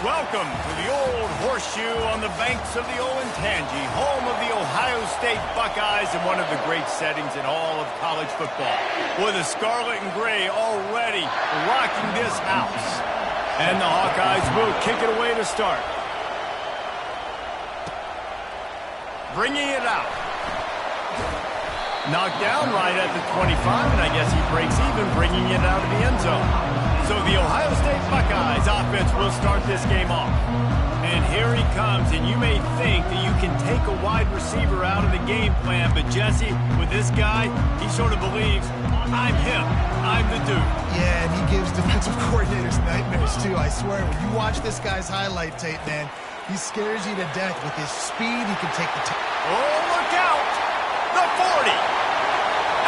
Welcome to the old horseshoe on the banks of the Olentangy, home of the Ohio State Buckeyes and one of the great settings in all of college football. Boy, the scarlet and gray already rocking this house. And the Hawkeyes will kick it away to start. Bringing it out. Knocked down right at the 25, and I guess he breaks even, bringing it out of the end zone. So the Ohio State Buckeyes offense will start this game off. And here he comes, and you may think that you can take a wide receiver out of the game plan, but Jesse, with this guy, he sort of believes, I'm him, I'm the dude. Yeah, and he gives defensive coordinators nightmares too, I swear. When you watch this guy's highlight tape, man, he scares you to death. With his speed, he can take the time. Oh, look out! The 40!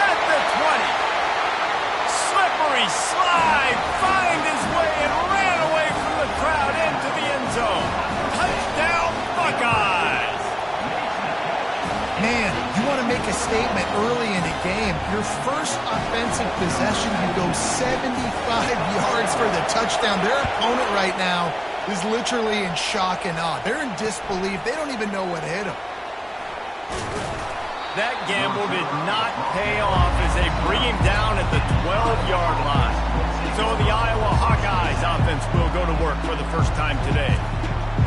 At the 20! Slippery slide, find his way and ran away from the crowd into the end zone. Touchdown, Buckeyes! Man, you want to make a statement early in a game. Your first offensive possession, you go 75 yards for the touchdown. Their opponent right now is literally in shock and awe. They're in disbelief. They don't even know what hit them. That gamble did not pay off as they bring him down at the 12-yard line. So the Iowa Hawkeyes offense will go to work for the first time today.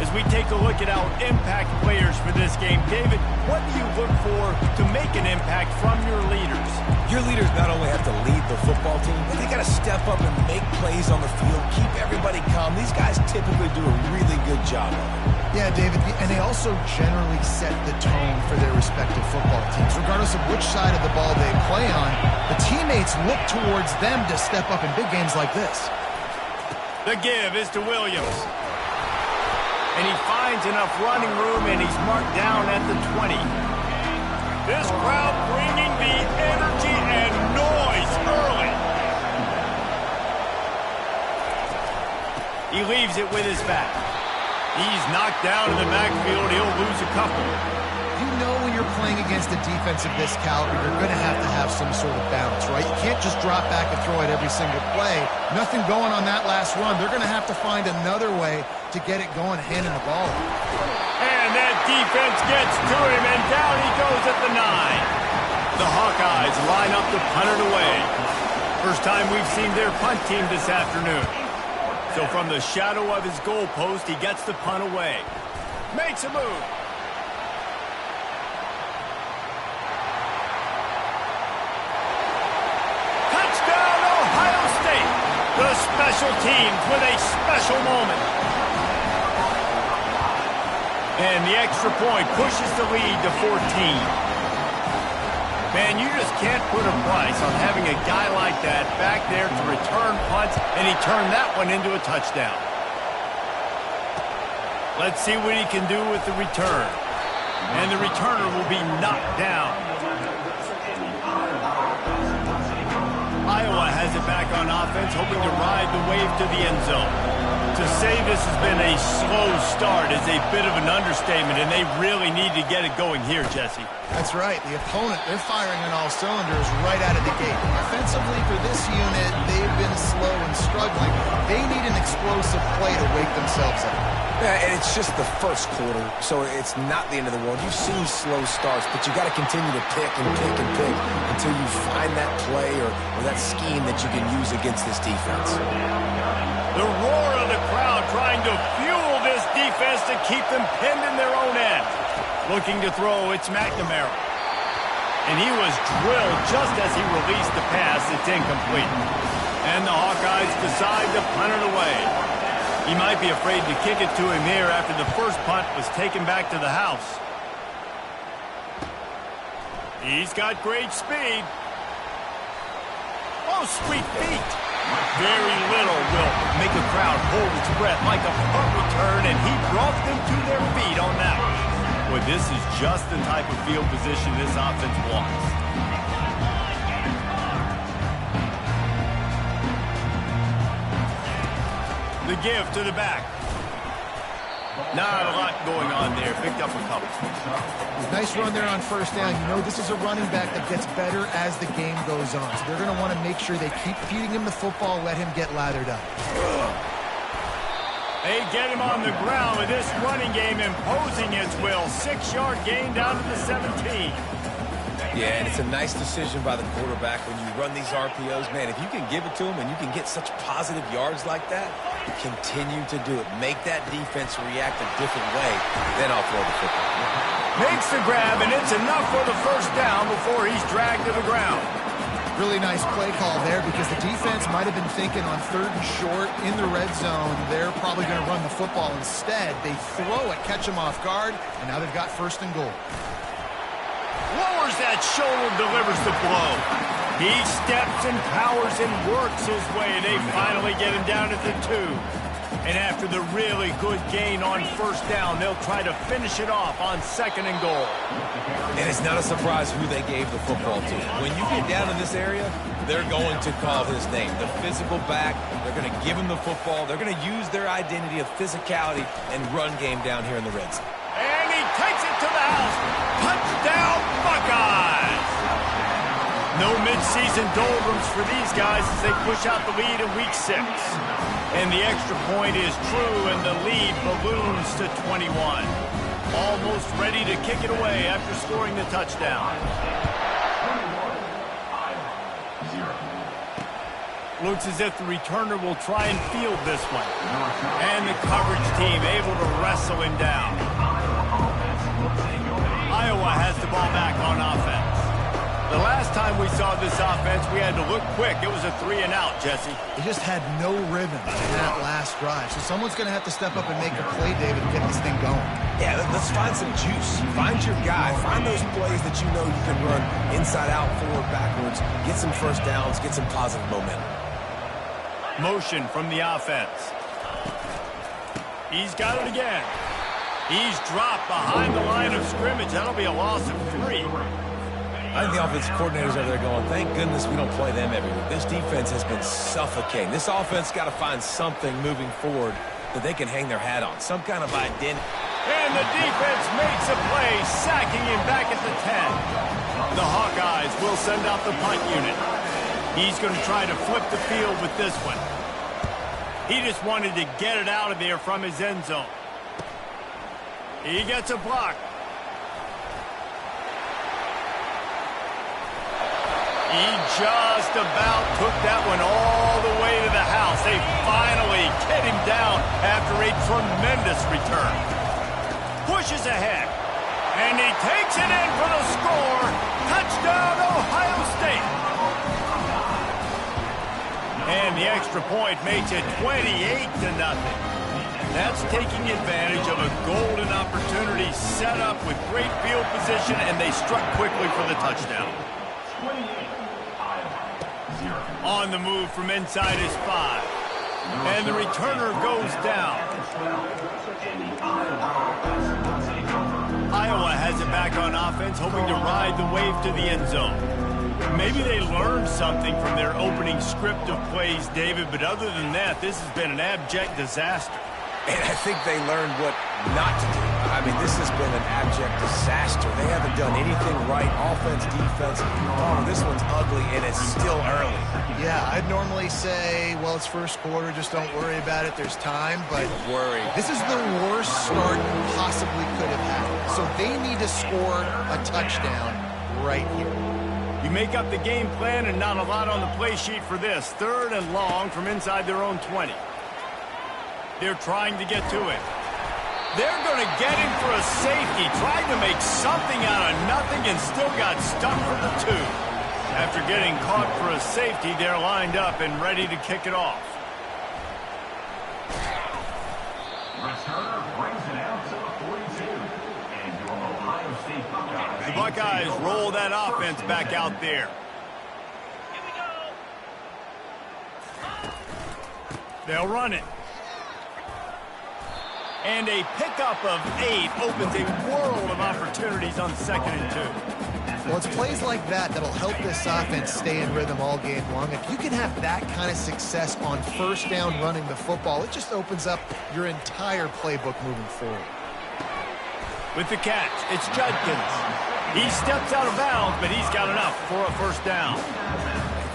As we take a look at our impact players for this game, David, what do you look for to make an impact from your leaders? Your leaders not only have to lead the football team, but they got to step up and make plays on the field, keep everybody calm. These guys typically do a really good job of it. Yeah, David, and they also generally set the tone for their respective football teams. Regardless of which side of the ball they play on, the teammates look towards them to step up in big games like this. The give is to Williams. And he finds enough running room, and he's marked down at the 20. This crowd bringing the energy and noise early. He leaves it with his back. He's knocked down in the backfield. He'll lose a couple. You know when you're playing against a defense of this caliber, you're going to have some sort of balance, right? You can't just drop back and throw it every single play. Nothing going on that last run. They're going to have to find another way to get it going, handing the ball. And that defense gets to him, and down he goes at the 9. The Hawkeyes line up to punt it away. First time we've seen their punt team this afternoon. So from the shadow of his goal post, he gets the punt away. Makes a move. Touchdown, Ohio State. The special teams with a special moment. And the extra point pushes the lead to 14. Man, you just can't put a price on having a guy like that back there to return punts, and he turned that one into a touchdown. Let's see what he can do with the return. And the returner will be knocked down. Iowa has it back on offense, hoping to ride the wave to the end zone. To say this has been a slow start is a bit of an understatement, and they really need to get it going here, Jesse. That's right. The opponent, they're firing on all cylinders right out of the gate. Offensively, for this unit, they've been slow and struggling. They need an explosive play to wake themselves up. Yeah, and it's just the first quarter, so it's not the end of the world. You've seen slow starts, but you got to continue to pick and pick and pick until you find that play or that scheme that you can use against this defense. The roar of the crowd trying to fuel this defense to keep them pinned in their own end. Looking to throw, it's McNamara. And he was drilled just as he released the pass. It's incomplete. And the Hawkeyes decide to punt it away. He might be afraid to kick it to him here after the first punt was taken back to the house. He's got great speed. Oh, sweet feet. Very little will make a crowd hold its breath like a punt return, and he brought them to their feet on that one. Boy, this is just the type of field position this offense wants. The give to the back. Not a lot going on there. Picked up a couple. Nice run there on first down. You know this is a running back that gets better as the game goes on. So they're going to want to make sure they keep feeding him the football, let him get lathered up. They get him on the ground with this running game imposing its will. 6-yard gain down to the 17. Yeah, and it's a nice decision by the quarterback when you run these RPOs. Man, if you can give it to him and you can get such positive yards like that, continue to do it. Make that defense react a different way, then I'll throw the football. Makes the grab, and it's enough for the first down before he's dragged to the ground. Really nice play call there because the defense might have been thinking on 3rd and short in the red zone. They're probably going to run the football instead. They throw it, catch him off guard, and now they've got 1st and goal. Lowers that shoulder, delivers the blow. He steps and powers and works his way. They finally get him down at the 2. And after the really good gain on 1st down, they'll try to finish it off on 2nd and goal. And it's not a surprise who they gave the football to. When you get down in this area, they're going to call his name. The physical back, they're going to give him the football. They're going to use their identity of physicality and run game down here in the red zone. And he takes it to the house. Touchdown, Buckeyes! No midseason doldrums for these guys as they push out the lead in Week 6. And the extra point is true, and the lead balloons to 21. Almost ready to kick it away after scoring the touchdown. Looks as if the returner will try and field this one. And the coverage team able to wrestle him down. Iowa has the ball back on offense. The last time we saw this offense, we had to look quick. It was a 3-and-out, Jesse. They just had no rhythm in that last drive. So someone's going to have to step up and make a play, David, and get this thing going. Yeah, let's find some juice. Find your guy. Find those plays that you know you can run inside out, forward, backwards. Get some 1st downs. Get some positive momentum. Motion from the offense. He's got it again. He's dropped behind the line of scrimmage. That'll be a loss of 3. I think the offensive coordinators over there going, thank goodness we don't play them every week. This defense has been suffocating. This offense got to find something moving forward that they can hang their hat on, some kind of identity. And the defense makes a play, sacking him back at the 10. The Hawkeyes will send out the punt unit. He's going to try to flip the field with this one. He just wanted to get it out of there from his end zone. He gets a block. He just about took that one all the way to the house. They finally get him down after a tremendous return. Pushes ahead. And he takes it in for the score. Touchdown, Ohio State. And the extra point makes it 28-0. That's taking advantage of a golden opportunity set up with great field position, and they struck quickly for the touchdown. On the move from inside his 5. And the returner goes down. Iowa has it back on offense, hoping to ride the wave to the end zone. Maybe they learned something from their opening script of plays, David, but other than that, this has been an abject disaster. And I think they learned what not to do. I mean, this has been an abject disaster. They haven't done anything right, offense, defense. Oh, this one's ugly, and it's still early. Yeah, I'd normally say, well, it's 1st quarter, just don't worry about it, there's time, but worry. This is the worst start you possibly could have had. So they need to score a touchdown right here. You make up the game plan and not a lot on the play sheet for this. 3rd and long from inside their own 20. They're trying to get to it. They're going to get him for a safety. Tried to make something out of nothing and still got stuck for the 2. After getting caught for a safety, they're lined up and ready to kick it off. Returner brings it out to the 42. And your Ohio State Buckeyes. The Buckeyes roll that offense back out there. They'll run it. And a pickup of 8 opens a world of opportunities on 2nd and 2. Well, it's plays like that that'll help this offense stay in rhythm all game long. If you can have that kind of success on 1st down running the football, it just opens up your entire playbook moving forward. With the catch, it's Judkins. He steps out of bounds, but he's got enough for a 1st down.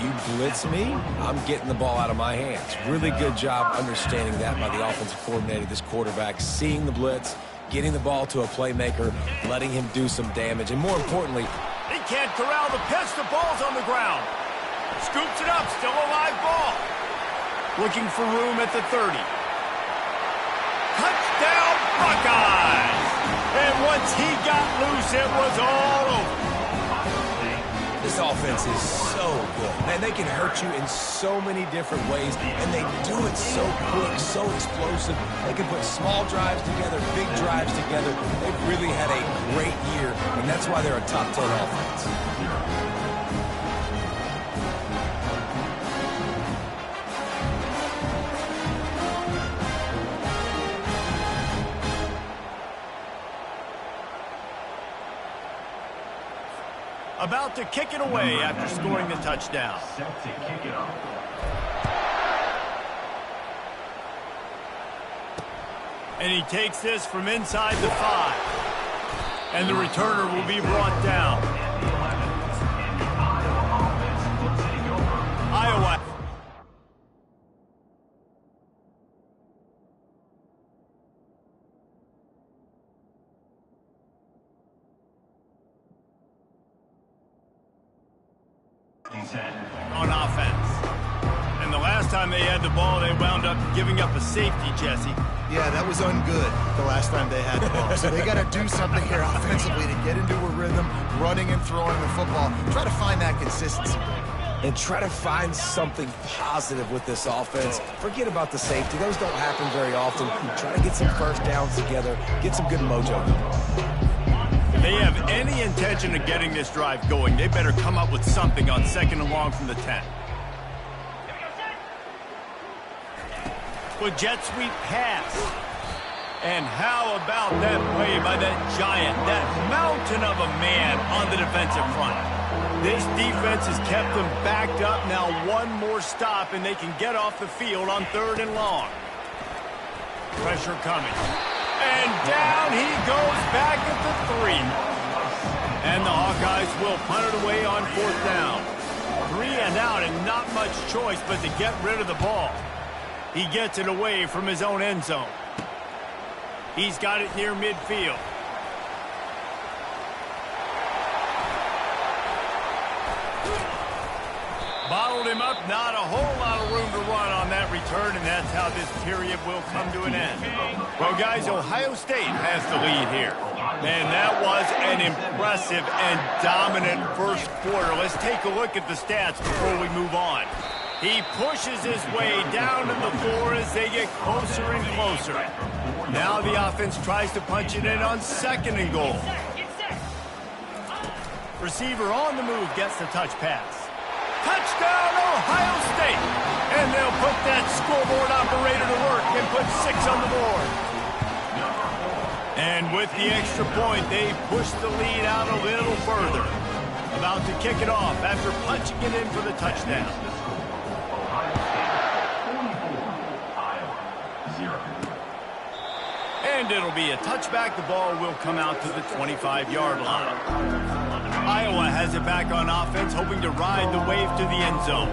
You blitz me, I'm getting the ball out of my hands. Really good job understanding that by the offensive coordinator, this quarterback, seeing the blitz, getting the ball to a playmaker, letting him do some damage, and more importantly, he can't corral the pitch. The ball's on the ground. Scoops it up. Still a live ball. Looking for room at the 30. Touchdown, Buckeyes! And once he got loose, it was all over. this offense is so good. Man, they can hurt you in so many different ways, and they do it so quick, so explosive. They can put small drives together, big drives together. They've really had a great year, and that's why they're a top 10 offense. About to kick it away after scoring the touchdown. Set to kick it off. And he takes this from inside the 5. And the returner will be brought down. Iowa. On offense. And the last time they had the ball, they wound up giving up a safety, Jesse. Yeah, that was ungood the last time they had the ball. So they got to do something here offensively to get into a rhythm, running and throwing the football. Try to find that consistency. And try to find something positive with this offense. Forget about the safety. Those don't happen very often. Try to get some first downs together. Get some good mojo. If they have any intention of getting this drive going, they better come up with something on 2nd and long from the 10. With jet sweep pass. And how about that play by that giant, that mountain of a man on the defensive front? This defense has kept them backed up. Now one more stop and they can get off the field on 3rd and long. Pressure coming. And down he goes back at the 3. And the Hawkeyes will punt it away on 4th down. 3 and out and not much choice but to get rid of the ball. He gets it away from his own end zone. He's got it near midfield. Bottled him up, not a whole lot of room to run on that return, and that's how this period will come to an end. Well, guys, Ohio State has the lead here. And that was an impressive and dominant first quarter. Let's take a look at the stats before we move on. He pushes his way down to the floor as they get closer and closer. Now the offense tries to punch it in on 2nd and goal. Receiver on the move gets the touch pass. Touchdown, Ohio State! And they'll put that scoreboard operator to work and put 6 on the board. And with the extra point, they push the lead out a little further. About to kick it off after punching it in for the touchdown. And it'll be a touchback. The ball will come out to the 25-yard line. Iowa has it back on offense, hoping to ride the wave to the end zone.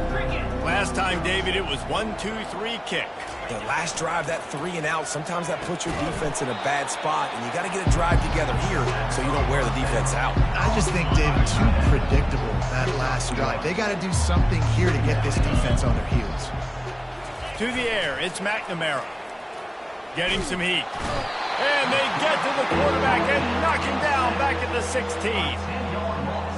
Last time, David, it was 1-2-3 kick. The last drive, that 3 and out, sometimes that puts your defense in a bad spot, and you got to get a drive together here so you don't wear the defense out. I just think, David, too predictable, that last drive. They got to do something here to get this defense on their heels. To the air, it's McNamara. Getting some heat. And they get to the quarterback and knock him down back at the 16.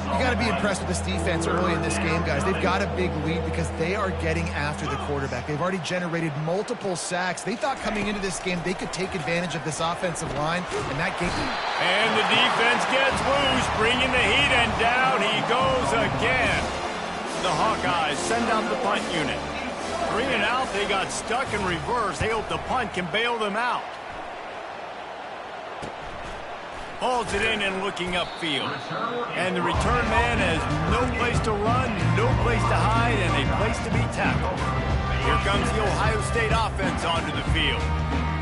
You got to be impressed with this defense early in this game, guys. They've got a big lead because they are getting after the quarterback. They've already generated multiple sacks. They thought coming into this game they could take advantage of this offensive line, and that game. And the defense gets loose, bringing the heat, and down he goes again. The Hawkeyes send out the punt unit. 3 and out, they got stuck in reverse. They hope the punt can bail them out. Hauls it in and looking upfield. And the return man has no place to run, no place to hide, and a place to be tackled. Here comes the Ohio State offense onto the field.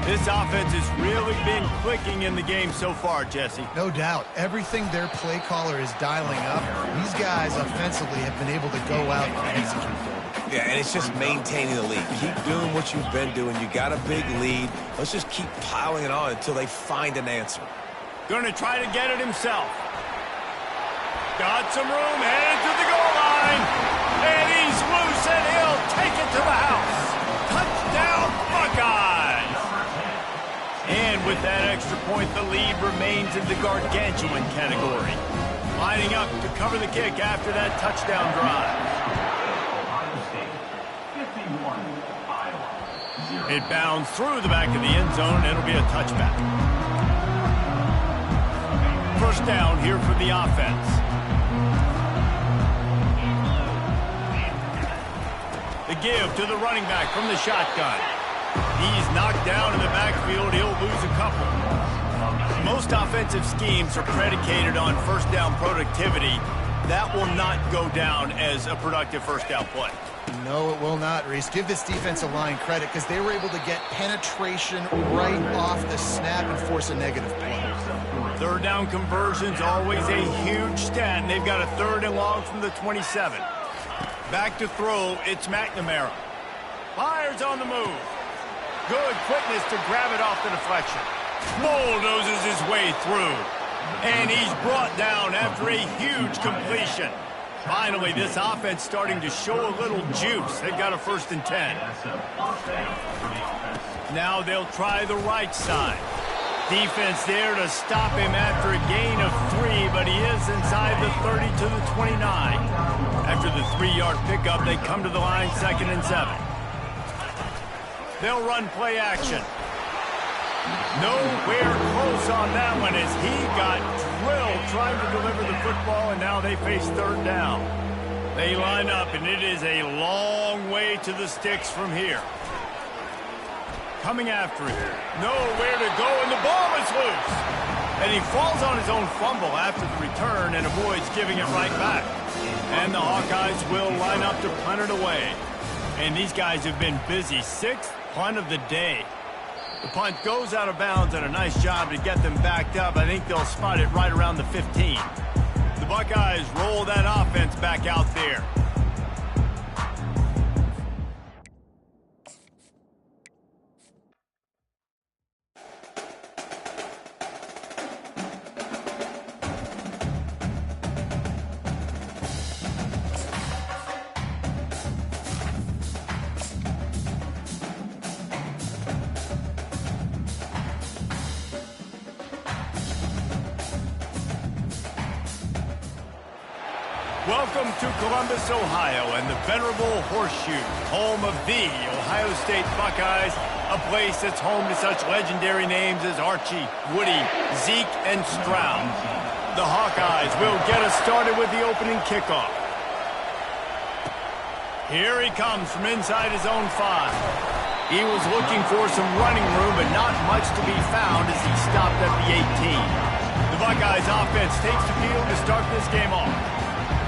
This offense has really been clicking in the game so far, Jesse. No doubt. Everything their play caller is dialing up, these guys offensively have been able to go out and execute. Yeah, and it's just maintaining the lead. Keep doing what you've been doing. You got a big lead. Let's just keep piling it on until they find an answer. Going to try to get it himself. Got some room, headed to the goal line. And he's loose, and he'll take it to the house. Touchdown, Buckeyes! And with that extra point, the lead remains in the gargantuan category. Lining up to cover the kick after that touchdown drive. Ohio State, 51, Iowa, 0. It bounds through the back of the end zone, and it'll be a touchback. First down here for the offense. The give to the running back from the shotgun. He's knocked down in the backfield. He'll lose a couple. Most offensive schemes are predicated on first down productivity. That will not go down as a productive first down play. No, it will not, Reese. Give this defensive line credit because they were able to get penetration right off the snap and force a negative play. Third down conversion's always a huge stat, and they've got a third and long from the 27. Back to throw, it's McNamara. Fires on the move. Good quickness to grab it off the deflection. Bulldozes his way through. And he's brought down after a huge completion. Finally, this offense starting to show a little juice. They've got a 1st and 10. Now they'll try the right side. Defense there to stop him after a gain of 3, but he is inside the 30 to the 29. After the 3-yard pickup, they come to the line 2nd and 7. They'll run play action. Nowhere close on that one as he got drilled trying to deliver the football, and now they face 3rd down. They line up, and it is a long way to the sticks from here. Coming after him. Nowhere to go, and the ball is loose. And he falls on his own fumble after the return and avoids giving it right back. And the Hawkeyes will line up to punt it away. And these guys have been busy. 6th punt of the day. The punt goes out of bounds, and a nice job to get them backed up. I think they'll spot it right around the 15. The Buckeyes roll that offense back out there. Welcome to Columbus, Ohio, and the venerable Horseshoe, home of the Ohio State Buckeyes, a place that's home to such legendary names as Archie, Woody, Zeke, and Stroud. The Hawkeyes will get us started with the opening kickoff. Here he comes from inside his own 5. He was looking for some running room, but not much to be found as he stopped at the 18. The Buckeyes offense takes the field to start this game off.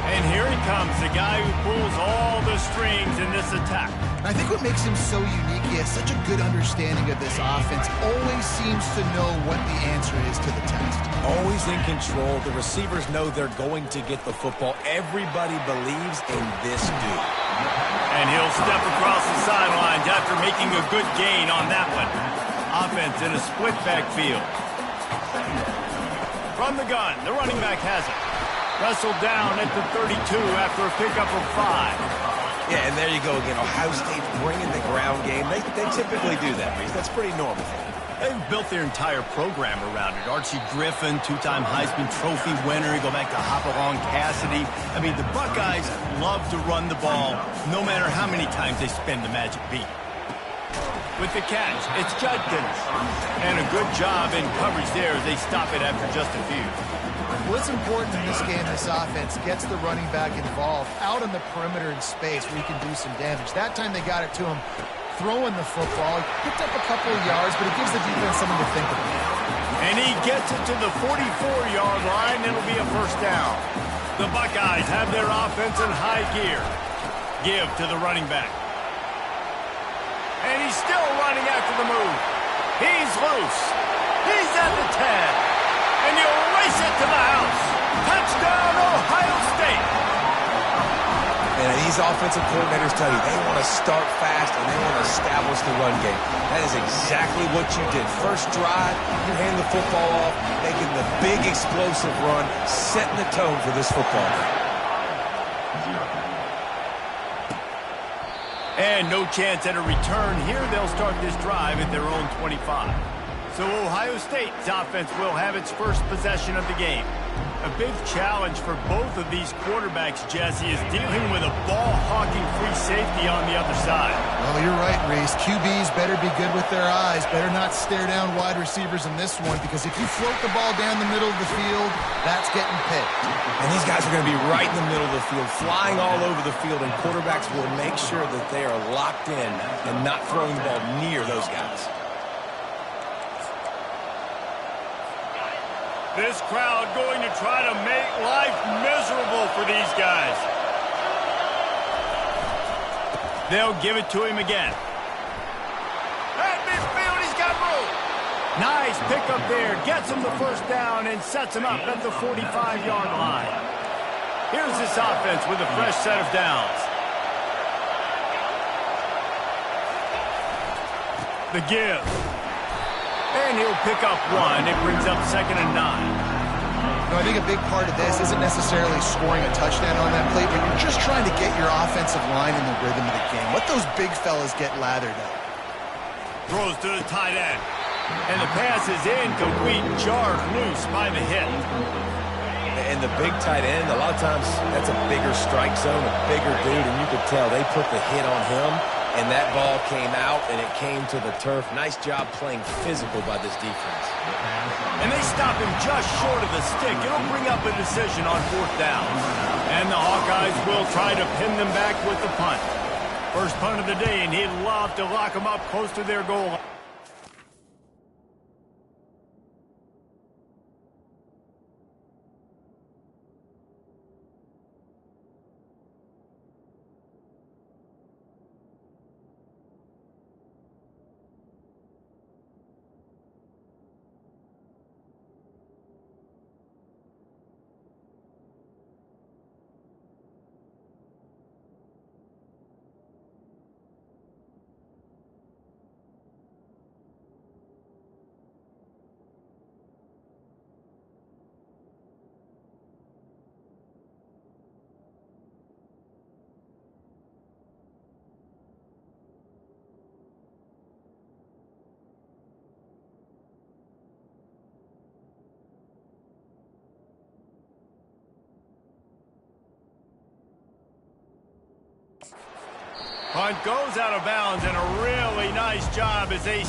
And here he comes, the guy who pulls all the strings in this attack. I think what makes him so unique, he has such a good understanding of this offense, always seems to know what the answer is to the test. Always in control. The receivers know they're going to get the football. Everybody believes in this dude. And he'll step across the sidelines after making a good gain on that one. Offense in a split backfield. From the gun, the running back has it. Wrestled down at the 32 after a pickup of 5. Yeah, and there you go again. Ohio State's bringing the ground game. They typically do that, Reese. That's pretty normal. They've built their entire program around it. Archie Griffin, 2-time Heisman Trophy winner. You go back to Hopalong Cassidy. I mean, the Buckeyes love to run the ball no matter how many times they spin the magic beat. With the catch, it's Judkins. And a good job in coverage there as they stop it after just a few. What's important in this game, this offense gets the running back involved out on the perimeter in space where he can do some damage. That time they got it to him throwing the football. He picked up a couple of yards, but it gives the defense something to think about. And he gets it to the 44-yard line. It'll be a 1st down. The Buckeyes have their offense in high gear. Give to the running back. And he's still running after the move. He loose. He's at the 10. And you'll race it to the house. Touchdown, Ohio State. And these offensive coordinators tell you they want to start fast and they want to establish the run game. That is exactly what you did. First drive, you hand the football off, making the big explosive run, setting the tone for this football game. And no chance at a return here. They'll start this drive at their own 25. So Ohio State's offense will have its first possession of the game. A big challenge for both of these quarterbacks, Jesse, is dealing with a ball-hawking free safety on the other side. Well, you're right, Reese. QBs better be good with their eyes. Better not stare down wide receivers in this one, because if you float the ball down the middle of the field, that's getting picked. And these guys are going to be right in the middle of the field, flying all over the field, and quarterbacks will make sure that they are locked in and not throwing the ball near those guys. This crowd going to try to make life miserable for these guys. They'll give it to him again. At midfield, he's got room. Nice pickup there. Gets him the first down and sets him up at the 45-yard line. Here's this offense with a fresh set of downs. The give. And he'll pick up one. It brings up 2nd and 9. No, I think a big part of this isn't necessarily scoring a touchdown on that play, but you're just trying to get your offensive line in the rhythm of the game. Let those big fellas get lathered up. Throws to the tight end. And the pass is incomplete, jarred loose by the hit. And the big tight end, a lot of times that's a bigger strike zone, a bigger dude, and you could tell they put the hit on him. And that ball came out, and it came to the turf. Nice job playing physical by this defense. And they stop him just short of the stick. It'll bring up a decision on 4th down. And the Hawkeyes will try to pin them back with the punt. First punt of the day, and he'd love to lock them up close to their goal line. Punt goes out of bounds, and a really nice job as they...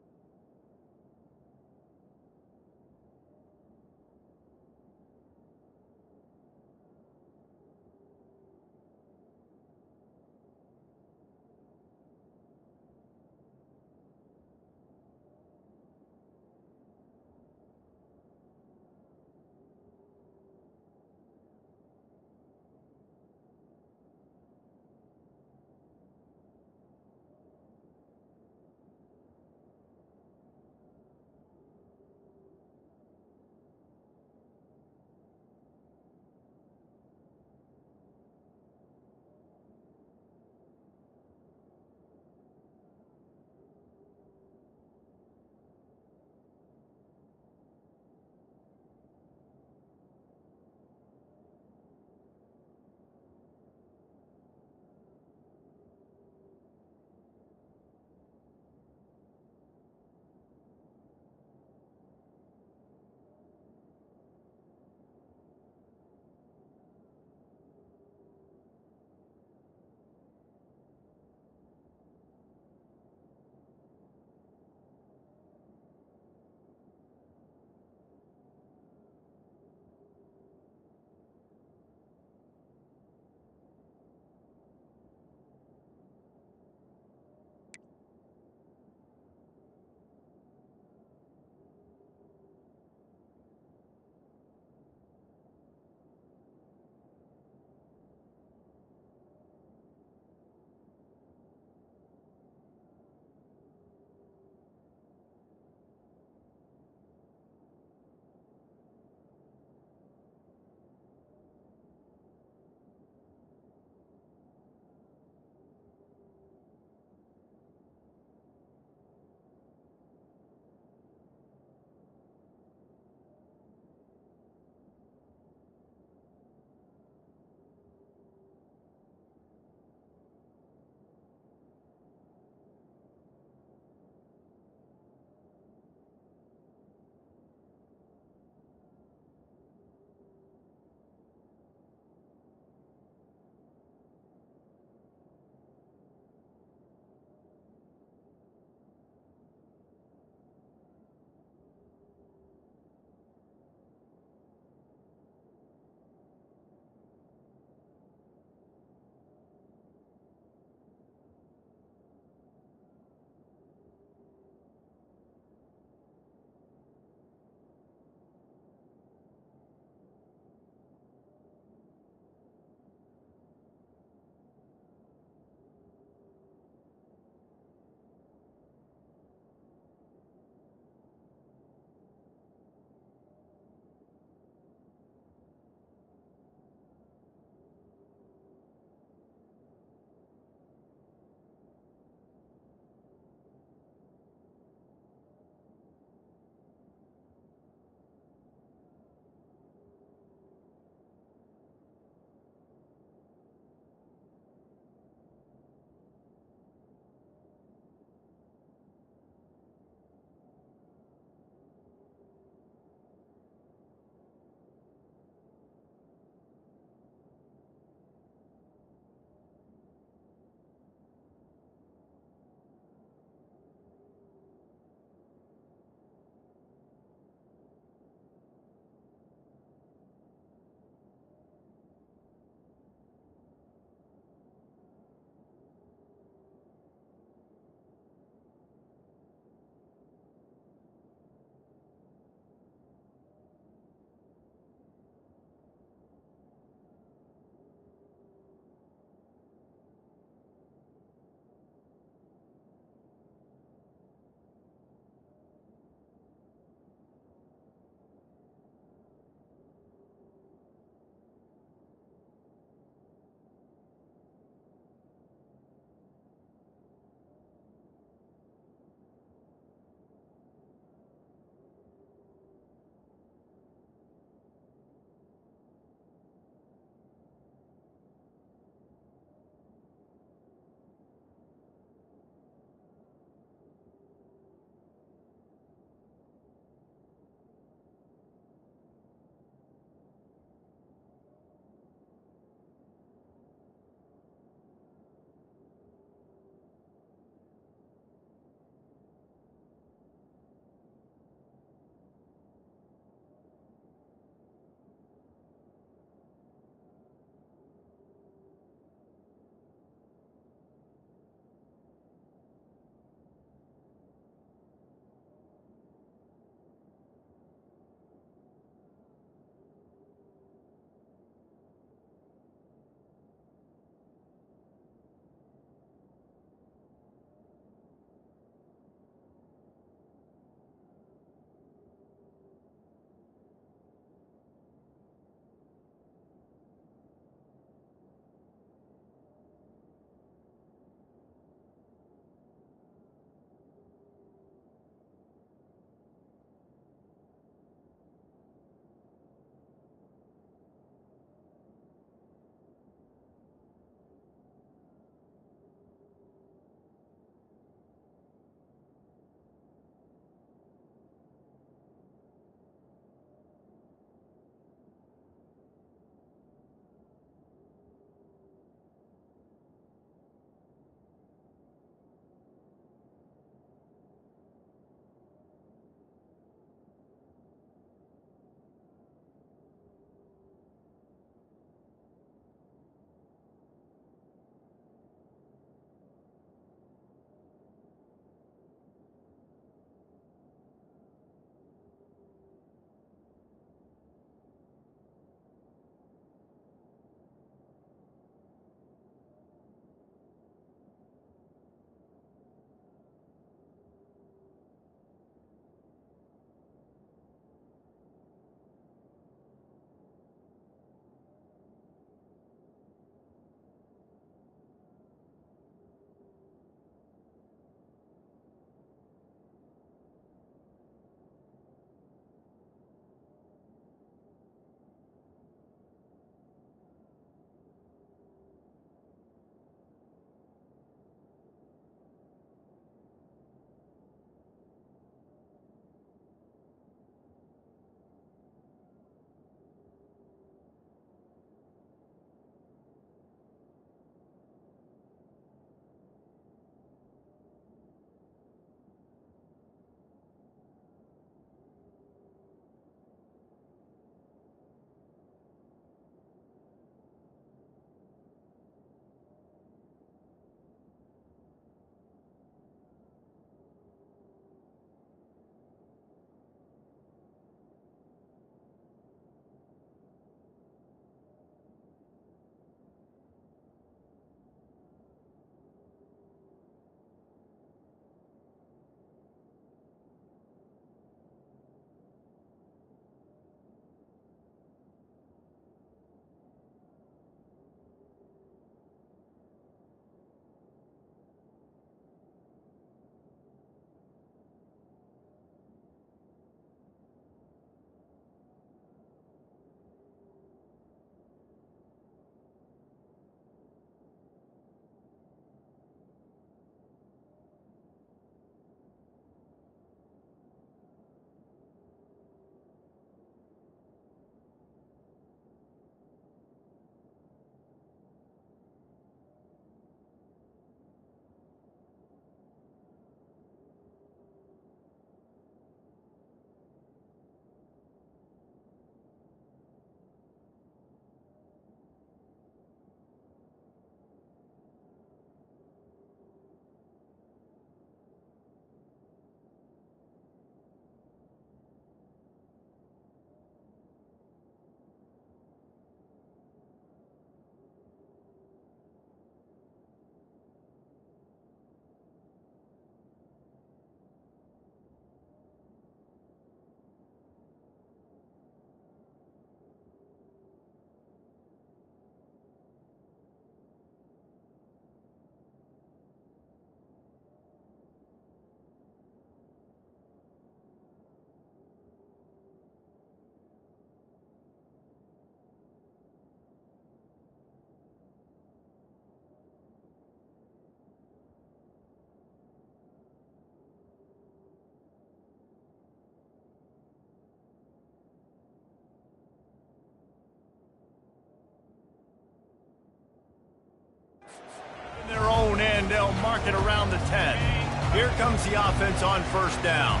They'll mark it around the 10. Here comes the offense on first down.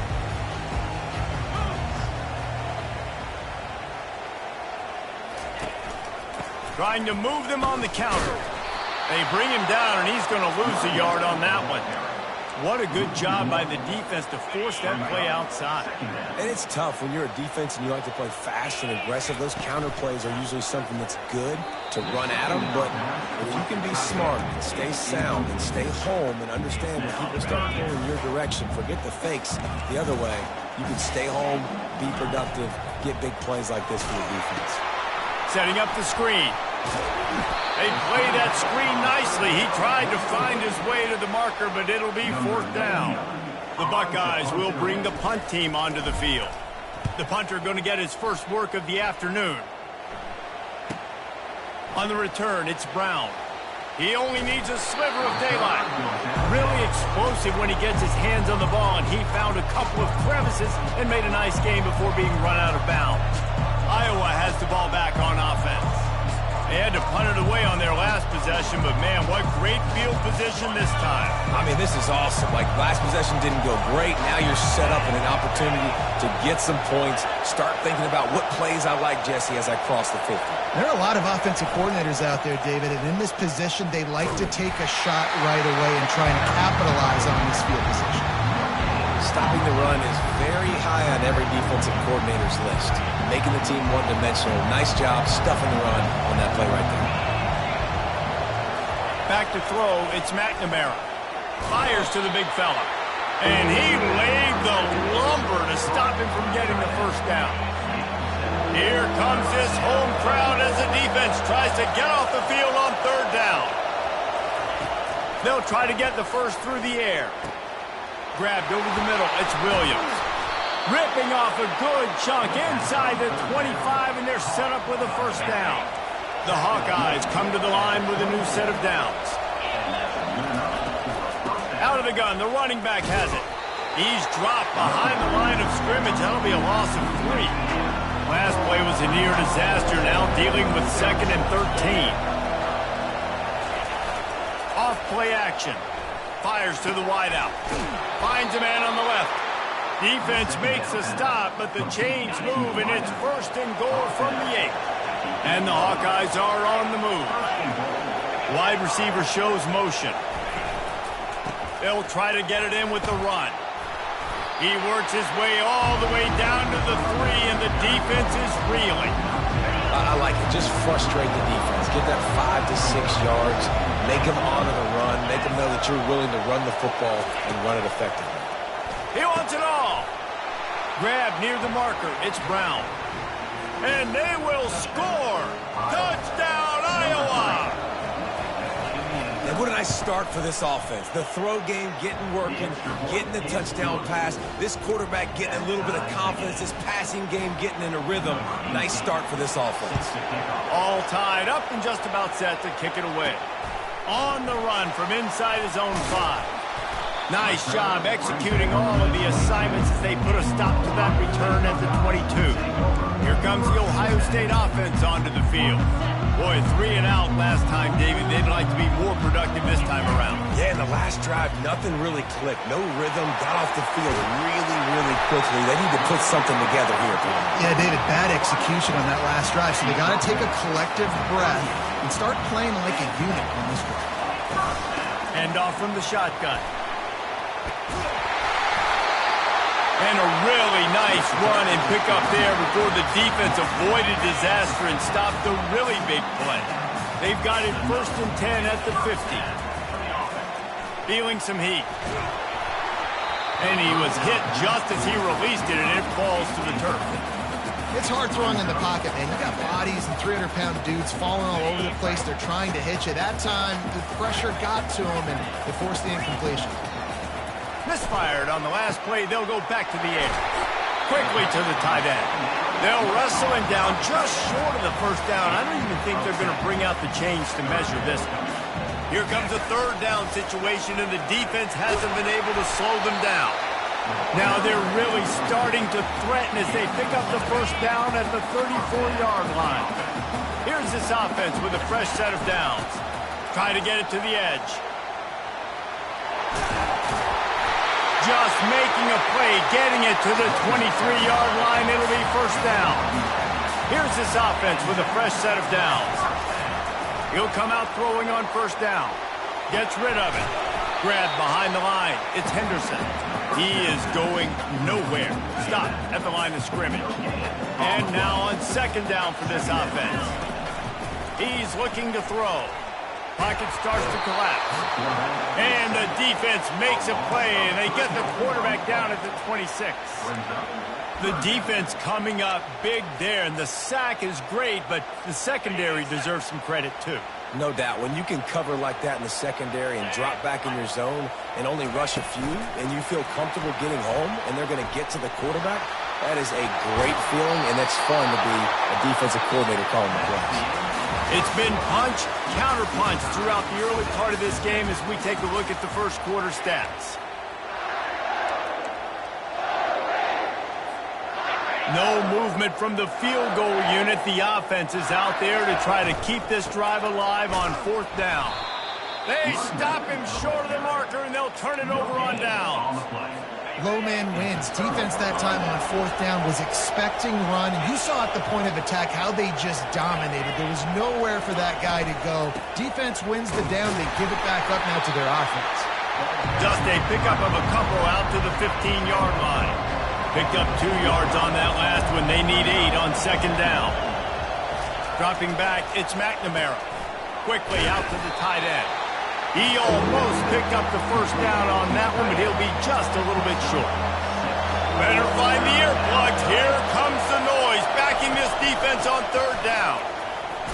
Trying to move them on the counter. They bring him down, and he's going to lose a yard on that one. What a good job by the defense to force that play outside. And it's tough when you're a defense and you like to play fast and aggressive. Those counter plays are usually something that's good to run at them. But if you can be smart and stay sound and stay home and understand when people start pulling your direction, forget the fakes the other way, you can stay home, be productive, get big plays like this for the defense. Setting up the screen. They play that screen nicely. He tried to find his way to the marker, but it'll be fourth down. The Buckeyes will bring the punt team onto the field. The punter going to get his first work of the afternoon. On the return, it's Brown. He only needs a sliver of daylight. Really explosive when he gets his hands on the ball, and he found a couple of crevices and made a nice game before being run out of bounds. Iowa has the ball back on offense. They had to punt it away on their last possession, but man, what great field position this time. I mean, this is awesome. Like, last possession didn't go great. Now you're set up in an opportunity to get some points. Start thinking about what plays I like, Jesse, as I cross the 50. There are a lot of offensive coordinators out there, David, and in this position, they like to take a shot right away and try and capitalize on this field position. Stopping the run is very high on every defensive coordinator's list. Making the team one-dimensional. Nice job stuffing the run on that play right there. Back to throw, it's McNamara. Fires to the big fella. And he laid the lumber to stop him from getting the first down. Here comes this home crowd as the defense tries to get off the field on third down. They'll try to get the first through the air. Grabbed over the middle, it's Williams. Ripping off a good chunk inside the 25, and they're set up with a first down. The Hawkeyes come to the line with a new set of downs. Out of the gun, the running back has it. He's dropped behind the line of scrimmage. That'll be a loss of 3. Last play was a near disaster, now dealing with 2nd and 13. Off play action. Fires to the wideout. Finds a man on the left. Defense makes a stop, but the chains move, and it's 1st and goal from the 8. And the Hawkeyes are on the move. Wide receiver shows motion. They'll try to get it in with the run. He works his way all the way down to the 3, and the defense is reeling. I like it. Just frustrate the defense. Get that 5 to 6 yards. Make them honor the run. Make them know that you're willing to run the football and run it effectively. He wants it all. Grab near the marker. It's Brown. And they will score. Touchdown, Iowa. And what a nice start for this offense. The throw game getting working, getting the touchdown pass. This quarterback getting a little bit of confidence. This passing game getting in a rhythm. Nice start for this offense. All tied up and just about set to kick it away. On the run from inside his own 5. Nice job executing all of the assignments as they put a stop to that return at the 22. Here comes the Ohio State offense onto the field. Boy, 3 and out last time, David. They'd like to be more productive this time around. Yeah, in the last drive, nothing really clicked. No rhythm. Got off the field really, really quickly. They need to put something together here. Yeah, David, bad execution on that last drive. So they got to take a collective breath and start playing like a unit on this drive. Hand off from the shotgun. And a really nice run and pick up there before the defense avoided disaster and stopped a really big play. They've got it 1st and 10 at the 50. Feeling some heat. And he was hit just as he released it, and it falls to the turf. It's hard throwing in the pocket, man. You got bodies and 300-pound dudes falling all over the place. They're trying to hit you. That time, the pressure got to him, and it forced the incompletion. Misfired on the last play. They'll go back to the air. Quickly to the tight end. They'll wrestle him down just short of the first down. I don't even think they're going to bring out the chains to measure this one. Here comes a 3rd down situation, and the defense hasn't been able to slow them down. Now they're really starting to threaten as they pick up the first down at the 34-yard line. Here's this offense with a fresh set of downs. Try to get it to the edge. Just making a play, getting it to the 23-yard line. It'll be first down. Here's this offense with a fresh set of downs. He'll come out throwing on first down. Gets rid of it. Grabbed behind the line. It's Henderson. He is going nowhere. Stop at the line of scrimmage. And now on second down for this offense. He's looking to throw. Pocket starts to collapse. And the defense makes a play, and they get the quarterback down at the 26. The defense coming up big there, and the sack is great, but the secondary deserves some credit too. No doubt. When you can cover like that in the secondary and drop back in your zone and only rush a few, and you feel comfortable getting home, and they're going to get to the quarterback, that is a great feeling, and that's fun to be a defensive coordinator calling the plays. It's been punch, counter-punch throughout the early part of this game as we take a look at the first quarter stats. No movement from the field goal unit. The offense is out there to try to keep this drive alive on fourth down. They stop him short of the marker, and they'll turn it over on downs. Low man wins. Defense that time on fourth down was expecting run. And you saw at the point of attack how they just dominated. There was nowhere for that guy to go. Defense wins the down. They give it back up now to their offense. Just a pickup of a couple out to the 15-yard line. Picked up 2 yards on that last one. They need 8 on second down. Dropping back, it's McNamara. Quickly out to the tight end. He almost picked up the first down on that one, but he'll be just a little bit short. Better find the earplugs. Here comes the noise, backing this defense on third down.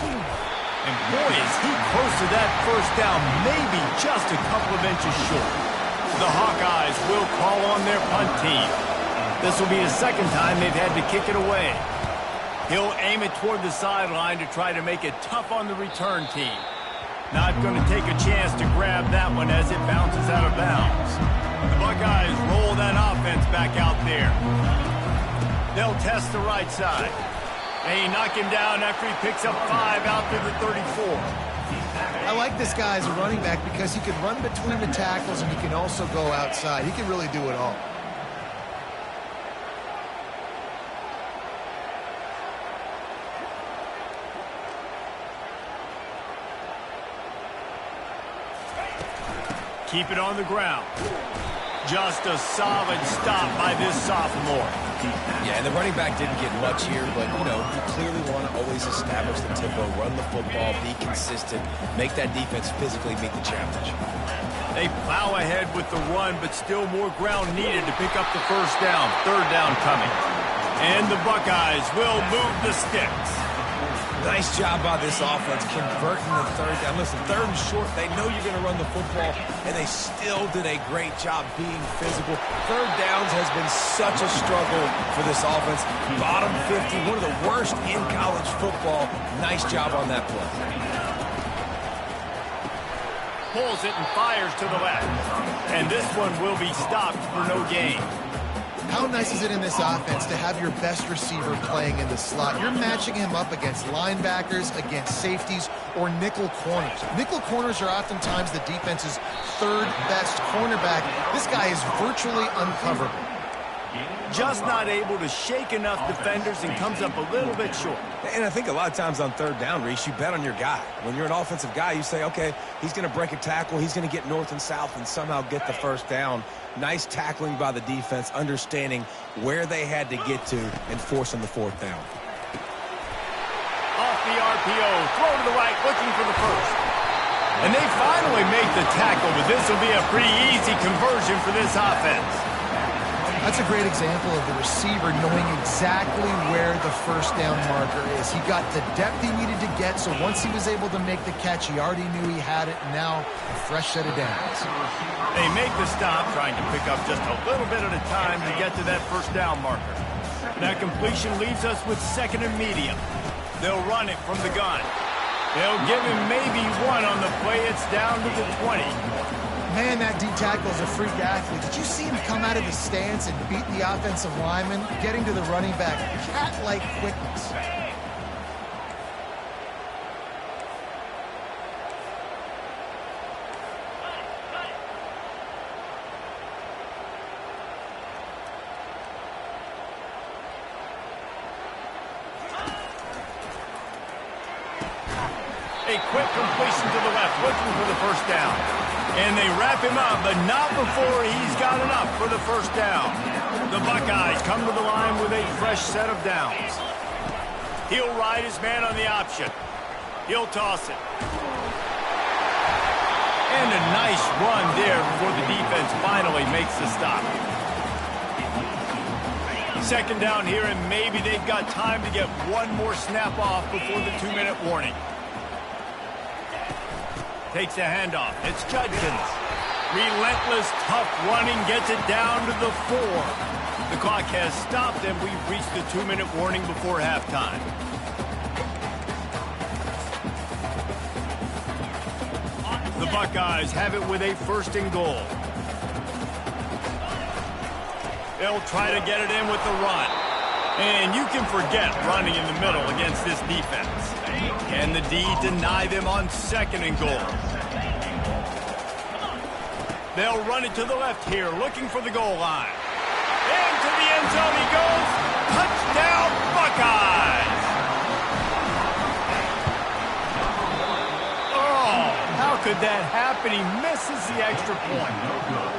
And boy, is he close to that first down, maybe just a couple of inches short. The Hawkeyes will call on their punt team. This will be the second time they've had to kick it away. He'll aim it toward the sideline to try to make it tough on the return team. Not going to take a chance to grab that one as it bounces out of bounds. The Buckeyes roll that offense back out there. They'll test the right side. They knock him down after he picks up 5 out to the 34. I like this guy as a running back because he can run between the tackles and he can also go outside. He can really do it all. Keep it on the ground. Just a solid stop by this sophomore. Yeah, and the running back didn't get much here, but, you know, you clearly want to always establish the tempo, run the football, be consistent, make that defense physically meet the challenge. They plow ahead with the run, but still more ground needed to pick up the first down. Third down coming. And the Buckeyes will move the sticks. Nice job by this offense converting the third down. Listen, third and short, they know you're going to run the football, and they still did a great job being physical. Third downs has been such a struggle for this offense. Bottom 50, one of the worst in college football. Nice job on that play. Pulls it and fires to the left. And this one will be stopped for no gain. How nice is it in this offense to have your best receiver playing in the slot? You're matching him up against linebackers, against safeties, or nickel corners. Nickel corners are oftentimes the defense's third best cornerback. This guy is virtually uncoverable. Just not able to shake enough defenders and comes up a little bit short. And I think a lot of times on third down, Reese, you bet on your guy. When you're an offensive guy, you say, okay, he's going to break a tackle, he's going to get north and south and somehow get the first down. Nice tackling by the defense, understanding where they had to get to and forcing the fourth down. Off the RPO, throw to the right, looking for the first. And they finally make the tackle, but this will be a pretty easy conversion for this offense. That's a great example of the receiver knowing exactly where the first down marker is. He got the depth he needed to get, so once he was able to make the catch, he already knew he had it, and now a fresh set of downs. They make the stop, trying to pick up just a little bit at a time to get to that first down marker. That completion leaves us with second and medium. They'll run it from the gun. They'll give him maybe one on the play. It's down to the 20. Man, that D-tackle is a freak athlete. Did you see him come out of the stance and beat the offensive lineman, getting to the running back? Cat-like quickness. A quick completion to the left, looking for the first down. And they wrap him up, but not before he's got enough for the first down. The Buckeyes come to the line with a fresh set of downs. He'll ride his man on the option. He'll toss it. And a nice run there before the defense finally makes the stop. Second down here, and maybe they've got time to get one more snap off before the 2-minute warning. Takes the handoff. It's Judkins. Relentless, tough running, gets it down to the 4. The clock has stopped, and we've reached the 2-minute warning before halftime. The Buckeyes have it with a 1st and goal. They'll try to get it in with the run. And you can forget running in the middle against this defense. Can the D deny them on 2nd and goal? They'll run it to the left here, looking for the goal line. Into the end zone he goes. Touchdown, Buckeyes! Oh, how could that happen? He misses the extra point.